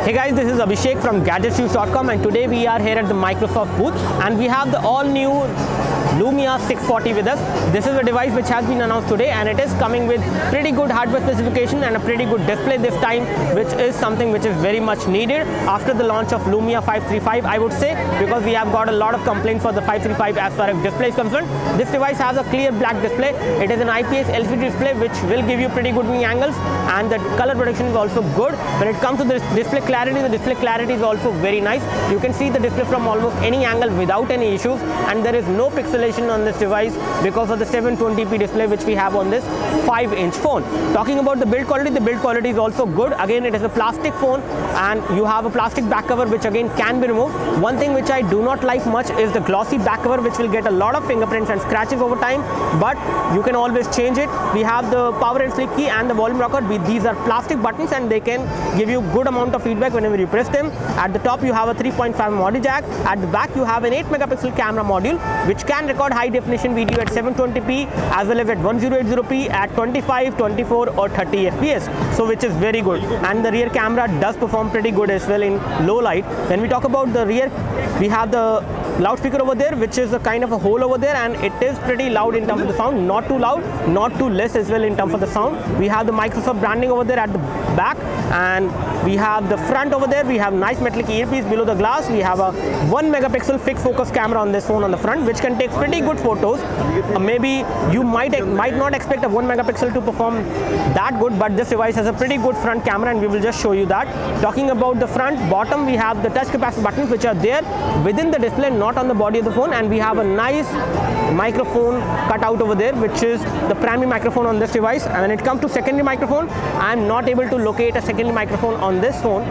Hey guys, this is Abhishek from GadgetShoes.com, and today we are here at the Microsoft booth and we have the all-new Lumia 640 with us. This is a device which has been announced today, and it is coming with pretty good hardware specification and a pretty good display this time, which is something which is very much needed after the launch of Lumia 535, I would say, because we have got a lot of complaints for the 535 as far as display is concerned. This device has a clear black display. It is an IPS LCD display which will give you pretty good viewing angles, and the color protection is also good. When it comes to the display clarity, the display clarity is also very nice. You can see the display from almost any angle without any issues, and there is no pixelation on this device because of the 720p display which we have on this 5-inch phone. Talking about the build quality is also good. Again, it is a plastic phone and you have a plastic back cover which again can be removed. One thing which I do not like much is the glossy back cover, which will get a lot of fingerprints and scratches over time, but you can always change it. We have the power and sleep key and the volume rocker. These are plastic buttons and they can give you good amount of feedback whenever you press them. At the top you have a 3.5 audio jack. At the back you have an 8 megapixel camera module which can record high definition video at 720p as well as at 1080p at 25, 24 or 30 fps, so which is very good. And the rear camera does perform pretty good as well in low light. When we talk about the rear, we have the loudspeaker over there, which is a kind of a hole over there, and it is pretty loud in terms of the sound, not too loud, not too less as well in terms of the sound. We have the Microsoft branding over there at the back, and we have the front over there. We have nice metallic earpiece below the glass. We have a 1 megapixel fixed focus camera on this phone on the front, which can take pretty good photos. Maybe you might not expect a 1 megapixel to perform that good, but this device has a pretty good front camera, and we will just show you that. Talking about the front, bottom, we have the touch capacitor buttons which are there within the display, not on the body of the phone, and we have a nice microphone cut out over there, which is the primary microphone on this device. And when it comes to secondary microphone, I am not able to locate a secondary microphone on this phone,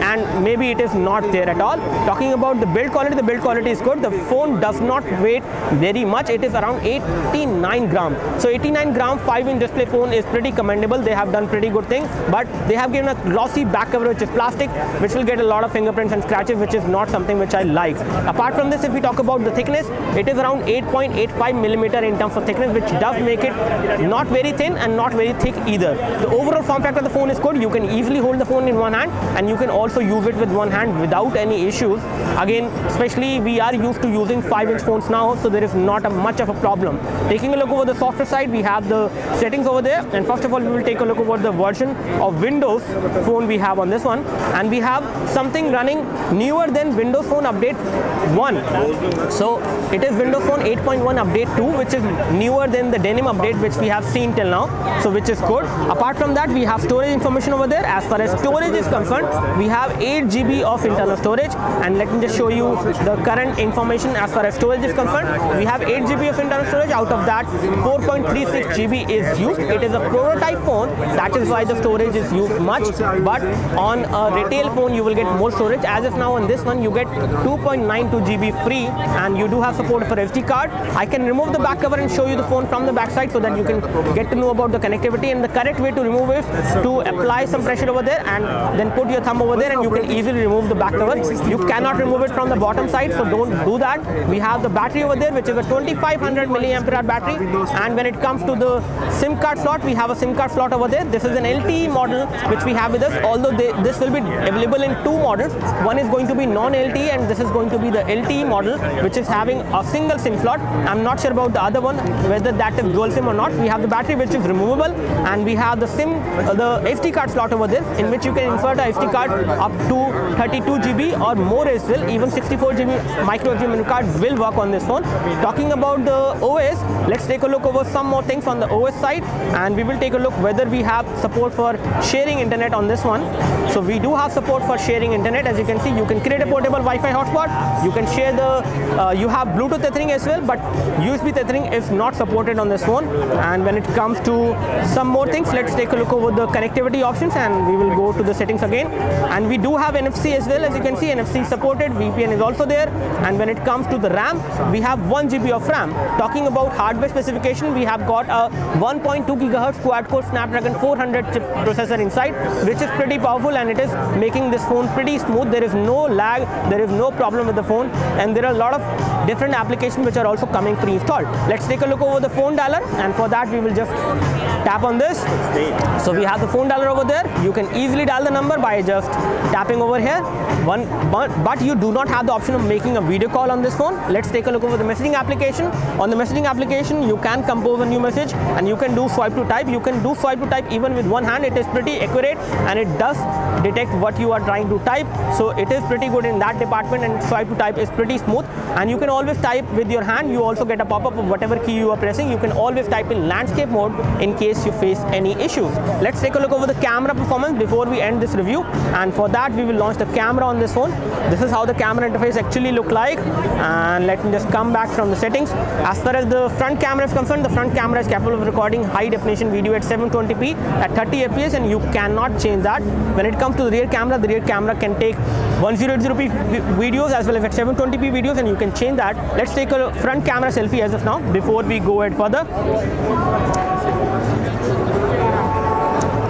and maybe it is not there at all. Talking about the build quality is good. The phone does not weigh very much. It is around 89 grams. So 89 gram 5-inch display phone is pretty commendable. They have done pretty good thing, but they have given a glossy back cover which is plastic, which will get a lot of fingerprints and scratches, which is not something which I like. Apart from this, if we talk about the thickness, it is around 8.85 millimeter in terms of thickness, which does make it not very thin and not very thick either. The overall form factor of the phone is good. You can easily hold the phone in one hand, and you can also use it with one hand without any issues. Again, especially we are used to using 5-inch phones now, so there is not much of a problem. Taking a look over the software side, we have the settings over there, and first of all we will take a look over the version of Windows phone we have on this one, and we have something running newer than Windows Phone Update 1. So it is Windows Phone 8.1 Update 2, which is newer than the Denim update which we have seen till now, so which is good. Apart from that, we have storage information over there. As far as storage is concerned, we have 8 GB of internal storage, and let me just show you the current information as far as storage is concerned. We have 8 GB of internal storage. Out of that, 4.36 GB is used. It is a prototype phone, that is why the storage is used much, but on a retail phone you will get more storage. As of now on this one you get 2.92 GB free, and you do have support for SD card. I can remove the back cover and show you the phone from the back side so that you can get to know about the connectivity, and the correct way to remove it is to apply some pressure over there and then put your thumb over there, and you can easily remove the back cover. You cannot remove it from the bottom side, so don't do that. We have the battery over there, which is a 2500 milliampere hour battery, and when it comes to the SIM card slot, we have a SIM card slot over there. This is an LTE model which we have with us, although this will be available in 2 models. One is going to be non-LTE, and this is going to be the LTE model, which is having a single SIM slot. I'm not sure about the other one, whether that is dual SIM or not. We have the battery which is removable, and we have the the SD card slot over there, in which you can insert a SD card up to 32 GB or more as well. Even 64 GB micro SD memory card will work on this phone. Talking about the OS, let's take a look over some more things on the OS side, and we will take a look whether we have support for sharing internet on this one. So we do have support for sharing internet. As you can see, you can create a portable Wi-Fi hotspot. You can share you have Bluetooth tethering as well, but USB tethering is not supported on this phone. And when it comes to some more things, let's take a look over the connectivity options, and we will go to the settings again. And we do have NFC as well. As you can see, NFC supported, VPN is also there. And when it comes to the RAM, we have 1 GB of RAM. Talking about hardware specification, we have got a 1.2 GHz quad-core Snapdragon 400 chip processor inside, which is pretty powerful, and it is making this phone pretty smooth. There is no lag, there is no problem with the phone, and there are a lot of different applications which are also coming pre-installed. Let's take a look over the phone dialer, and for that we will just tap on this. So we have the phone dialer over there. You can easily dial the number by just tapping over here. But you do not have the option of making a video call on this phone. Let's take a look over the messaging application. On the messaging application, you can compose a new message and you can do swipe to type. You can do swipe to type even with one hand. It is pretty accurate and it does detect what you are trying to type. So it is pretty good in that department, and swipe to type is pretty smooth. And you can always type with your hand. You also get a pop-up of whatever key you are pressing. You can always type in landscape mode in case you face any issues. Let's take a look over the camera performance before we end this review. And for that, we will launch the camera on this phone. This is how the camera interface actually look like. And let me just come back from the settings. As far as the front camera is concerned, the front camera is capable of recording high definition video at 720p at 30 fps, and you cannot change that. When it comes to the rear camera can take 1080p videos as well as at 720p videos, and you can change that. Let's take a front camera selfie as of now before we go ahead further.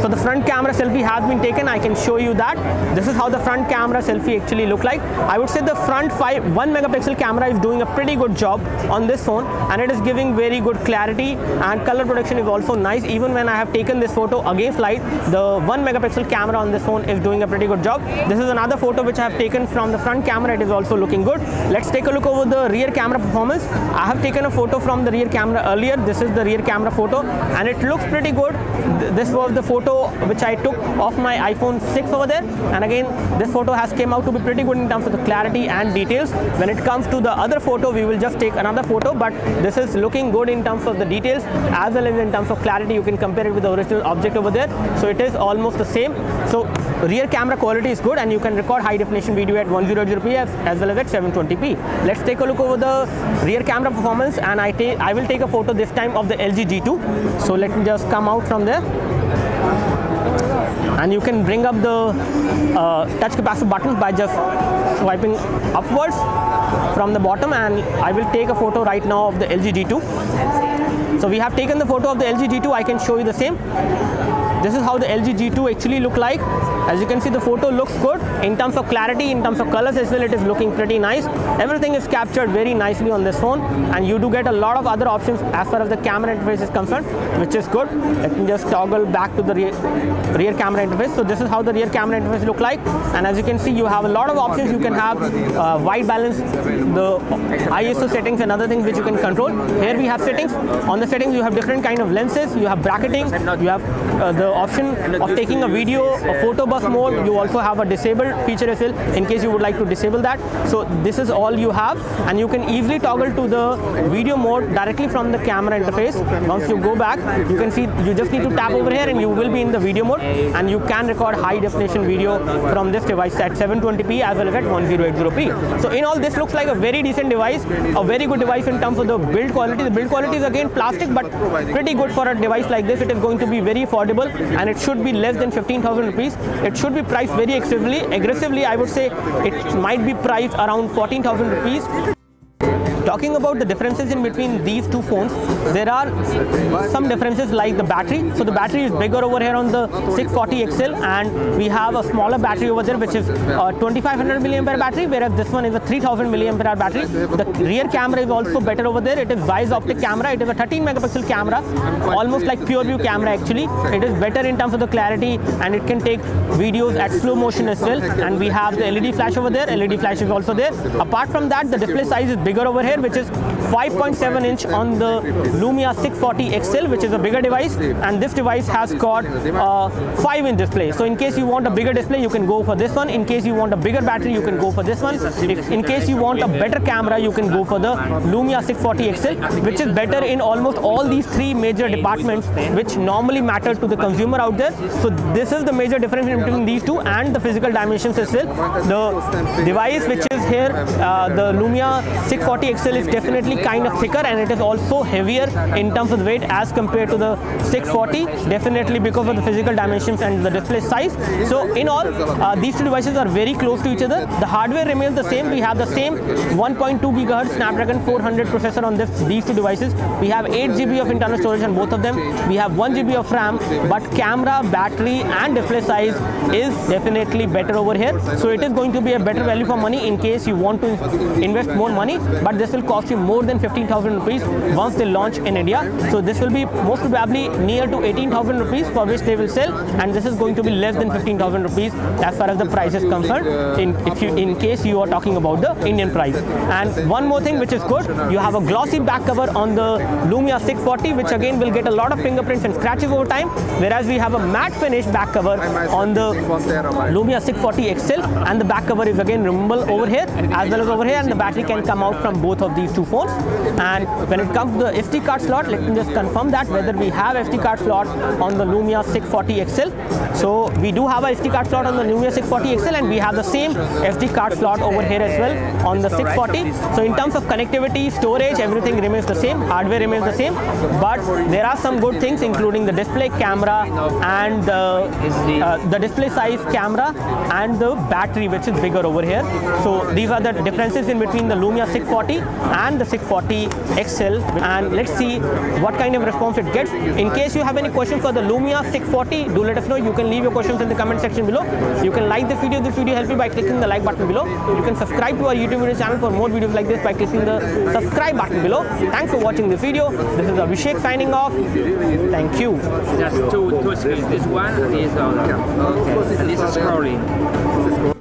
So the front camera selfie has been taken. I can show you that. This is how the front camera selfie actually look like. I would say the front 1 megapixel camera is doing a pretty good job on this phone, and it is giving very good clarity, and color production is also nice. Even when I have taken this photo against light, the 1 megapixel camera on this phone is doing a pretty good job. This is another photo which I have taken from the front camera. It is also looking good. Let's take a look over the rear camera performance. I have taken a photo from the rear camera earlier. This is the rear camera photo and it looks pretty good. This was the photo which I took of my iPhone 6 over there, and again this photo has came out to be pretty good in terms of the clarity and details. When it comes to the other photo, we will just take another photo, but this is looking good in terms of the details as well as in terms of clarity. You can compare it with the original object over there, so it is almost the same. So rear camera quality is good, and you can record high definition video at 1080p as well as at 720p. Let's take a look over the rear camera performance, and I will take a photo this time of the LG G2. So let me just come out from there. And you can bring up the touch capacitive buttons by just swiping upwards from the bottom, and I will take a photo right now of the LG G2. So we have taken the photo of the LG G2. I can show you the same. This is how the LG G2 actually look like. As you can see, the photo looks good in terms of clarity, in terms of colors as well. It is looking pretty nice. Everything is captured very nicely on this phone, and you do get a lot of other options as far as the camera interface is concerned, which is good. Let me just toggle back to the rear camera interface. So this is how the rear camera interface look like, and as you can see, you have a lot of options. You can have white balance, the ISO settings and other things which you can control. Here we have settings. On the settings, you have different kind of lenses. You have bracketing. You have the option of taking a video, a photo bus mode. You also have a disabled feature as well in case you would like to disable that. So this is all you have, and you can easily toggle to the video mode directly from the camera interface. Once you go back, you can see you just need to tap over here and you will be in the video mode, and you can record high definition video from this device at 720p as well as at 1080p. So in all, this looks like a very decent device, a very good device in terms of the build quality. The build quality is again plastic, but pretty good for a device like this. It is going to be very affordable, and it should be less than 15,000 rupees. It should be priced very aggressively. I would say it might be priced around 14,000 rupees. Talking about the differences in between these two phones, there are some differences like the battery. So the battery is bigger over here on the 640 XL, and we have a smaller battery over there which is a 2500 milliampere battery, whereas this one is a 3000 milliampere battery. The rear camera is also better over there. It is Zeiss optic camera. It is a 13 megapixel camera, almost like pure view camera actually. It is better in terms of the clarity, and it can take videos at slow motion as well. And we have the LED flash over there. LED flash is also there. Apart from that, the display size is bigger over here, which is 5.7 inch on the Lumia 640 XL, which is a bigger device, and this device has got a 5-inch display. So in case you want a bigger display, you can go for this one. In case you want a bigger battery, you can go for this one. In case you want a better camera, you can go for the Lumia 640 XL, which is better in almost all these three major departments which normally matter to the consumer out there. So this is the major difference between these two, and the physical dimensions as well. The device which is here, the Lumia 640 XL, is definitely kind of thicker, and it is also heavier in terms of the weight as compared to the 640, definitely because of the physical dimensions and the display size. So in all, these two devices are very close to each other. The hardware remains the same. We have the same 1.2 GHz Snapdragon 400 processor on these two devices. We have 8 GB of internal storage on both of them. We have 1 GB of RAM, but camera, battery and display size is definitely better over here. So it is going to be a better value for money in case you want to invest more money, but this will cost you more than than 15,000 rupees once they launch in India. So this will be most probably near to 18,000 rupees for which they will sell, and this is going to be less than 15,000 rupees as far as the price is concerned, in case you are talking about the Indian price. And one more thing which is good, you have a glossy back cover on the Lumia 640, which again will get a lot of fingerprints and scratches over time, whereas we have a matte finish back cover on the Lumia 640 XL, and the back cover is again removable over here as well as over here, and the battery can come out from both of these two phones. And when it comes to the SD card slot, let me just confirm that whether we have SD card slot on the Lumia 640 XL. So we do have a SD card slot on the Lumia 640 XL, and we have the same SD card slot over here as well on the 640. So in terms of connectivity, storage, everything remains the same, hardware remains the same, but there are some good things, including the display camera and the display size camera and the battery, which is bigger over here. So these are the differences in between the Lumia 640 and the 640 XL, and let's see what kind of response it gets. In case you have any questions for the Lumia 640, do let us know. You can leave your questions in the comment section below. You can like this video. This video helped you by clicking the like button below. You can subscribe to our YouTube video channel for more videos like this by clicking the subscribe button below. Thanks for watching this video. This is Abhishek signing off. Thank you. Just two screens. This one is on, and this is scrolling.